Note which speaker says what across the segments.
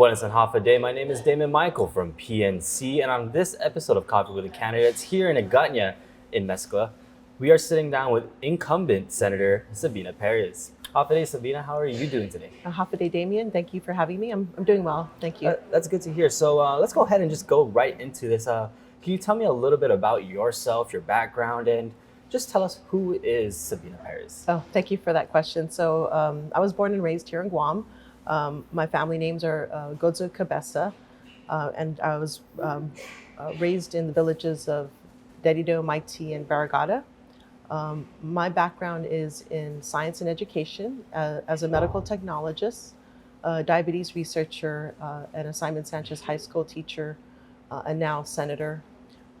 Speaker 1: Buenas and half a day. My name is Damon Michael from PNC, and on this episode of Coffee with the Candidates here in Agutya in Mescla, we are sitting down with incumbent Senator Sabina Perez. Half a day, Sabina. How are you doing today?
Speaker 2: Half a day, Damien. Thank you for having me. I'm doing well. Thank you.
Speaker 1: That's good to hear. So let's go ahead and just go right into this. Can you tell me a little bit about yourself, your background, and just tell us who is Sabina Perez?
Speaker 2: Oh, thank you for that question. So I was born and raised here in Guam. My family names are Godzo Cabeza, and I was raised in the villages of Dedido, Maiti, and Barragata. My background is in science and education as a medical technologist, diabetes researcher, and a Simon Sanchez High School teacher, and now senator.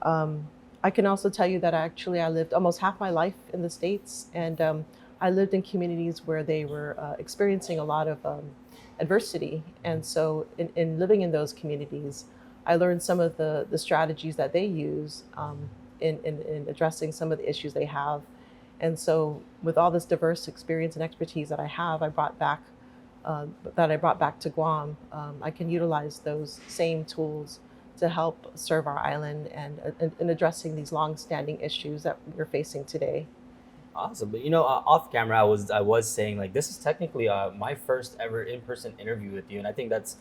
Speaker 2: I can also tell you that I lived almost half my life in the States, and I lived in communities where they were experiencing a lot of adversity. And so in living in those communities, I learned some of the strategies that they use in addressing some of the issues they have. And so with all this diverse experience and expertise that I have, I brought back to Guam, I can utilize those same tools to help serve our island and in addressing these long-standing issues that we're facing today.
Speaker 1: Awesome, but off camera, I was saying like this is technically my first ever in-person interview with you, and I think that's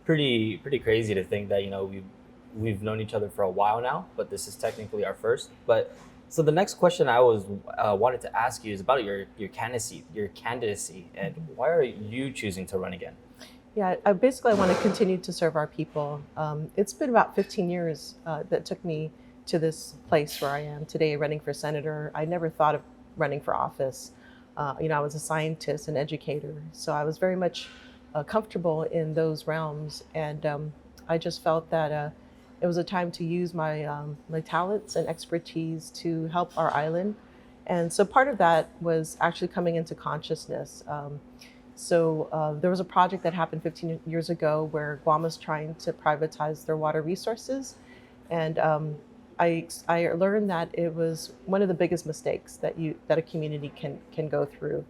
Speaker 1: pretty crazy to think that we've known each other for a while now, but this is technically our first. But so the next question I was wanted to ask you is about your candidacy, and why are you choosing to run again?
Speaker 2: Yeah, I basically want to continue to serve our people. It's been about 15 years that took me to this place where I am today, running for senator. I never thought of running for office. I was a scientist and educator, so I was very much comfortable in those realms, and I just felt that it was a time to use my talents and expertise to help our island. And so part of that was actually coming into consciousness. So there was a project that happened 15 years ago where Guam was trying to privatize their water resources. And I learned that it was one of the biggest mistakes that a community can go through.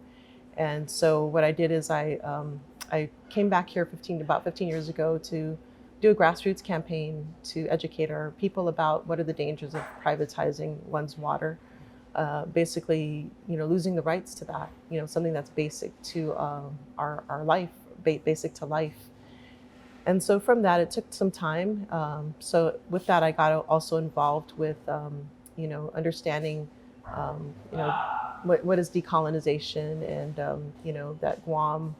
Speaker 2: And so what I did is I came back here about 15 years ago to do a grassroots campaign to educate our people about what are the dangers of privatizing one's water. Basically, losing the rights to that, something that's basic to our life, basic to life. And so from that, it took some time. So with that, I got also involved with, understanding, what is decolonization, and that Guam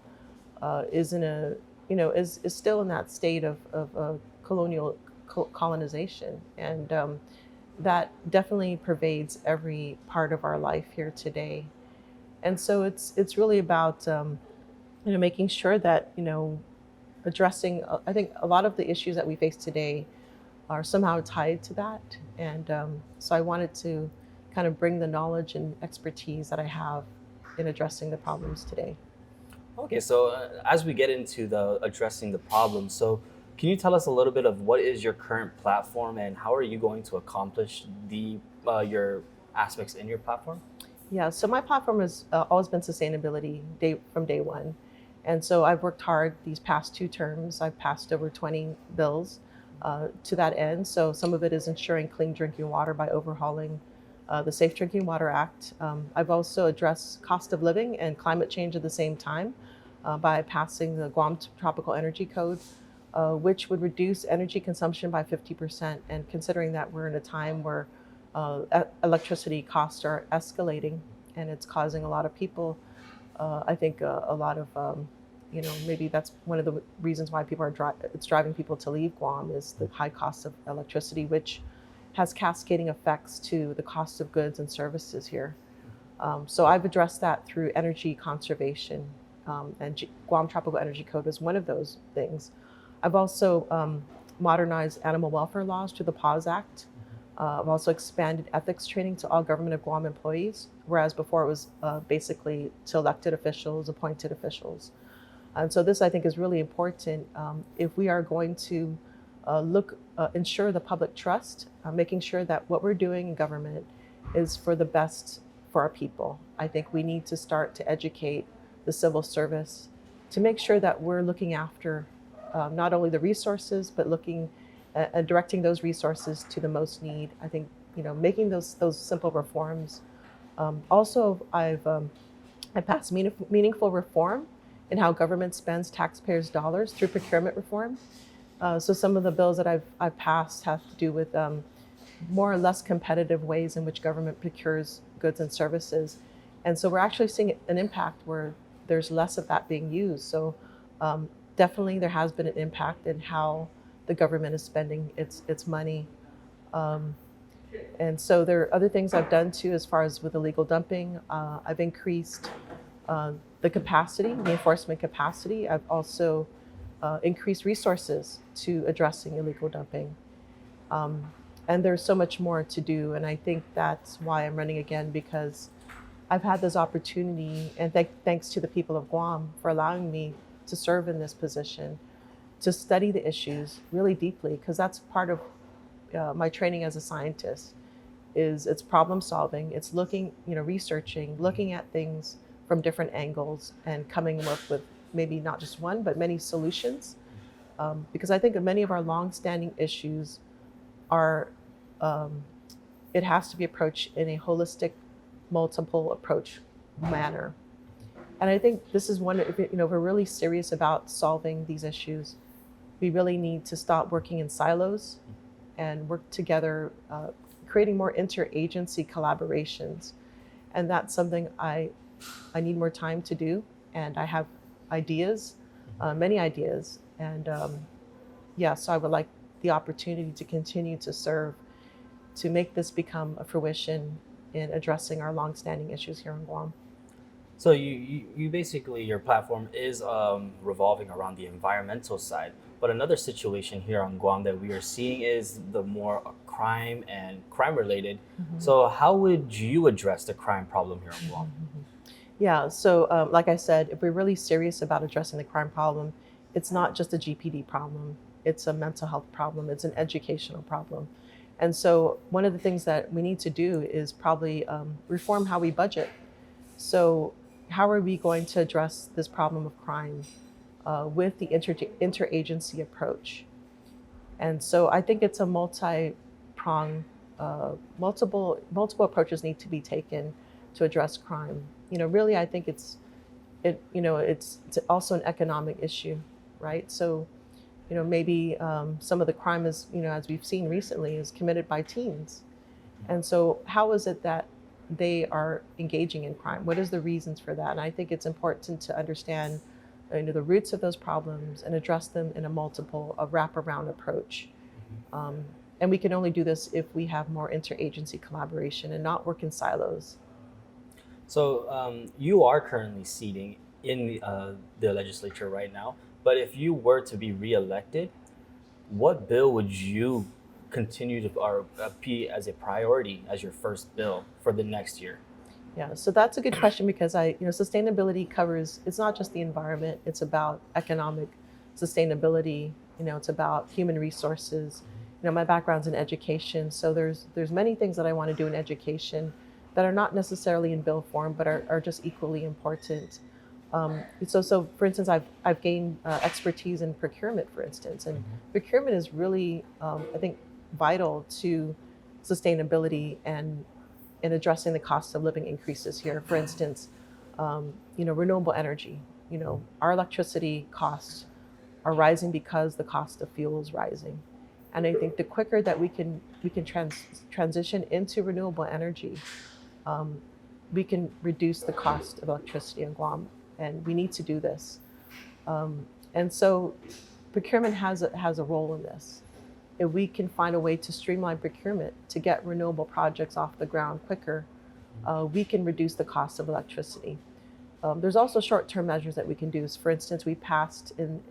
Speaker 2: is in is still in that state of colonial colonization, and that definitely pervades every part of our life here today. And so it's really about making sure that addressing. I think a lot of the issues that we face today are somehow tied to that, and so I wanted to kind of bring the knowledge and expertise that I have in addressing the problems today.
Speaker 1: Okay, so as we get into the addressing the problem, so can you tell us a little bit of what is your current platform and how are you going to accomplish your aspects in your platform?
Speaker 2: Yeah, so my platform has always been sustainability from day one. And so I've worked hard these past 2 terms. I've passed over 20 bills to that end. So some of it is ensuring clean drinking water by overhauling the Safe Drinking Water Act. I've also addressed cost of living and climate change at the same time by passing the Guam Tropical Energy Code, which would reduce energy consumption by 50%. And considering that we're in a time where electricity costs are escalating and it's causing a lot of people, I think a lot of, maybe that's one of the reasons why it's driving people to leave Guam is the high cost of electricity, which has cascading effects to the cost of goods and services here. So I've addressed that through energy conservation, and Guam Tropical Energy Code is one of those things. I've also modernized animal welfare laws through the PAWS Act. I've also expanded ethics training to all government of Guam employees, whereas before it was basically to elected officials, appointed officials. And so this, I think, is really important if we are going to ensure the public trust, making sure that what we're doing in government is for the best for our people. I think we need to start to educate the civil service to make sure that we're looking after not only the resources, but looking and directing those resources to the most need. I think making those simple reforms. Also, I passed meaningful reform in how government spends taxpayers' dollars through procurement reform. So some of the bills that I've passed have to do with more or less competitive ways in which government procures goods and services. And so we're actually seeing an impact where there's less of that being used. So definitely there has been an impact in how the government is spending its money. Um, and so there are other things I've done too, as far as with illegal dumping. I've increased the capacity, the enforcement capacity. I've also increased resources to addressing illegal dumping. Um, and there's so much more to do. And I think that's why I'm running again, because I've had this opportunity, and thanks to the people of Guam for allowing me to serve in this position, to study the issues really deeply, because that's part of my training as a scientist. Is it's problem solving, it's looking, researching, looking at things from different angles and coming up with maybe not just one, but many solutions. Because I think that many of our long-standing issues are, um, it has to be approached in a holistic, multiple approach manner. And I think this is one, if we're really serious about solving these issues, we really need to stop working in silos and work together, creating more interagency collaborations. And that's something I need more time to do. And I have ideas, many ideas. And yeah, so I would like the opportunity to continue to serve, to make this become a fruition in addressing our longstanding issues here in Guam.
Speaker 1: So you basically, your platform is revolving around the environmental side. But another situation here on Guam that we are seeing is the more crime and crime related.
Speaker 2: Mhm.
Speaker 1: So how would you address the crime problem here on Guam?
Speaker 2: Mhm. Yeah, so like I said, if we're really serious about addressing the crime problem, it's not just a GPD problem, it's a mental health problem, it's an educational problem. And so one of the things that we need to do is probably reform how we budget. So how are we going to address this problem of crime with the interagency approach? And so I think it's a multi-prong, multiple approaches need to be taken to address crime. Really, I think it's also an economic issue, right? So, maybe some of the crime is, as we've seen recently, is committed by teens. And so how is it that they are engaging in crime? What is the reasons for that? And I think it's important to understand the roots of those problems and address them in a wraparound approach. Um, and we can only do this if we have more interagency collaboration and not work in silos.
Speaker 1: So you are currently seating in the legislature right now. But if you were to be reelected, what bill would you continue to or be as a priority as your first bill for the next year?
Speaker 2: Yeah, so that's a good question, because sustainability covers, it's not just the environment, it's about economic sustainability, it's about human resources. My background's in education, so there's many things that I want to do in education that are not necessarily in bill form, but are just equally important. So for instance, I've gained expertise in procurement, for instance, and procurement is really, I think, vital to sustainability and in addressing the cost of living increases here. For instance, renewable energy. Our electricity costs are rising because the cost of fuel is rising, and I think the quicker that we can transition into renewable energy, we can reduce the cost of electricity in Guam, and we need to do this. And so, procurement has a role in this. If we can find a way to streamline procurement to get renewable projects off the ground quicker, we can reduce the cost of electricity. There's also short-term measures that we can do. For instance, we passed in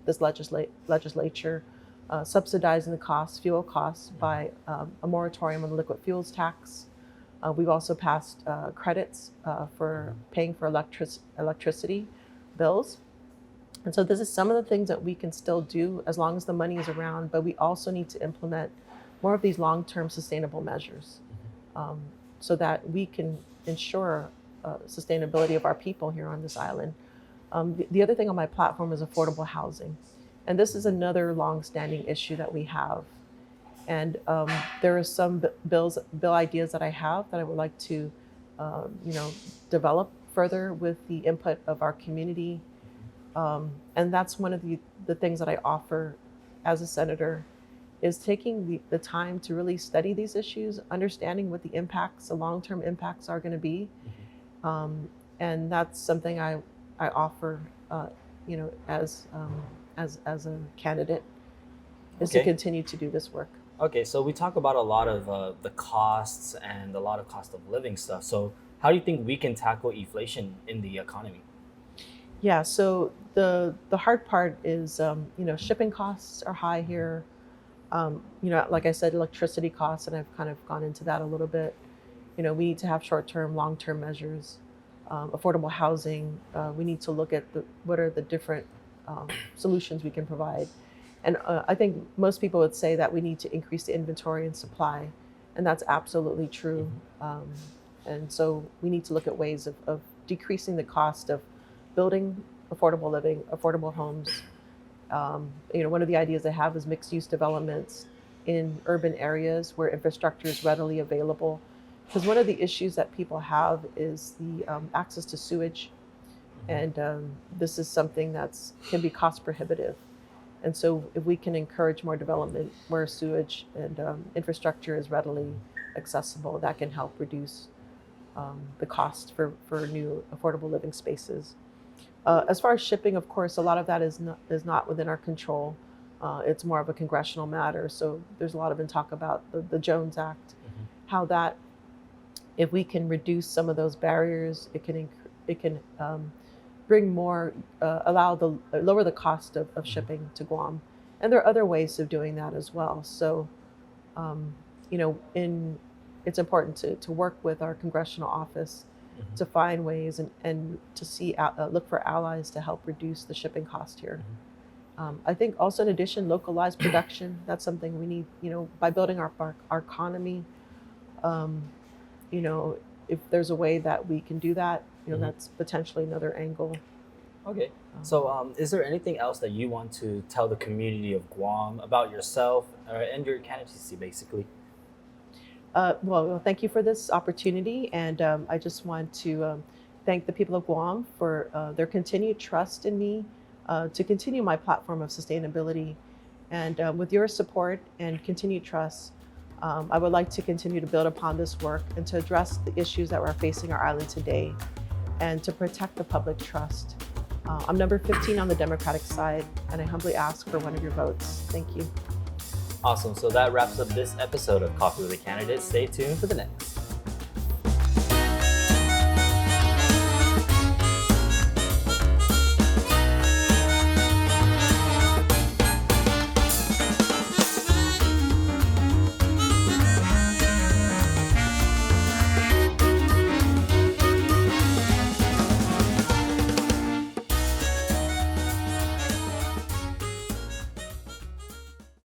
Speaker 2: this legislature subsidizing the fuel costs by a moratorium on the liquid fuels tax. We've also passed credits for paying for electricity bills. And so this is some of the things that we can still do as long as the money is around, but we also need to implement more of these long-term sustainable measures so that we can ensure sustainability of our people here on this island. The other thing on my platform is affordable housing. And this is another long-standing issue that we have. And there are some bill ideas that I have that I would like to, you know, develop further with the input of our community. And that's one of the things that I offer as a senator is taking the time to really study these issues, understanding what the impacts, the long-term impacts are going to be. And that's something I offer, you know, as a candidate, is to
Speaker 1: Okay.
Speaker 2: continue to do this work.
Speaker 1: Okay, so we talk about a lot of the costs and a lot of cost of living stuff. So how do you think we can tackle inflation in the economy?
Speaker 2: Yeah, so the hard part is, you know, shipping costs are high here. You know, like I said, electricity costs, and I've kind of gone into that a little bit. You know, we need to have short-term, long-term measures, affordable housing. We need to look at what are the different solutions we can provide. And I think most people would say that we need to increase the inventory and supply, and that's absolutely true. Um, and so we need to look at ways of decreasing the cost of building affordable living, affordable homes. You know, one of the ideas I have is mixed use developments in urban areas where infrastructure is readily available. Because one of the issues that people have is the access to sewage, and this is something that's can be cost prohibitive. And so, if we can encourage more development where sewage and infrastructure is readily accessible, that can help reduce the cost for new affordable living spaces. As far as shipping, of course, a lot of that is not within our control. It's more of a congressional matter. So there's a lot of talk about the Jones Act, how that, if we can reduce some of those barriers, it can bring more, lower the cost of shipping to Guam, and there are other ways of doing that as well. So, um, you know, it's important to work with our congressional office to find ways and to see look for allies to help reduce the shipping cost here. I think also, in addition, localized production, that's something we need, you know, by building our economy. Um, you know, if there's a way that we can do that, you know, that's potentially another angle.
Speaker 1: Okay.
Speaker 2: Um,
Speaker 1: So, is there anything else that you want to tell the community of Guam about yourself and your candidacy, basically?
Speaker 2: well, thank you for this opportunity, and I just want to thank the people of Guam for their continued trust in me to continue my platform of sustainability. And with your support and continued trust, I would like to continue to build upon this work and to address the issues that we're facing our island today and to protect the public trust. I'm number 15 on the Democratic side, and I humbly ask for one of your votes. Thank you.
Speaker 1: Awesome. So that wraps up this episode of Coffee with a Candidate. Stay tuned for the next.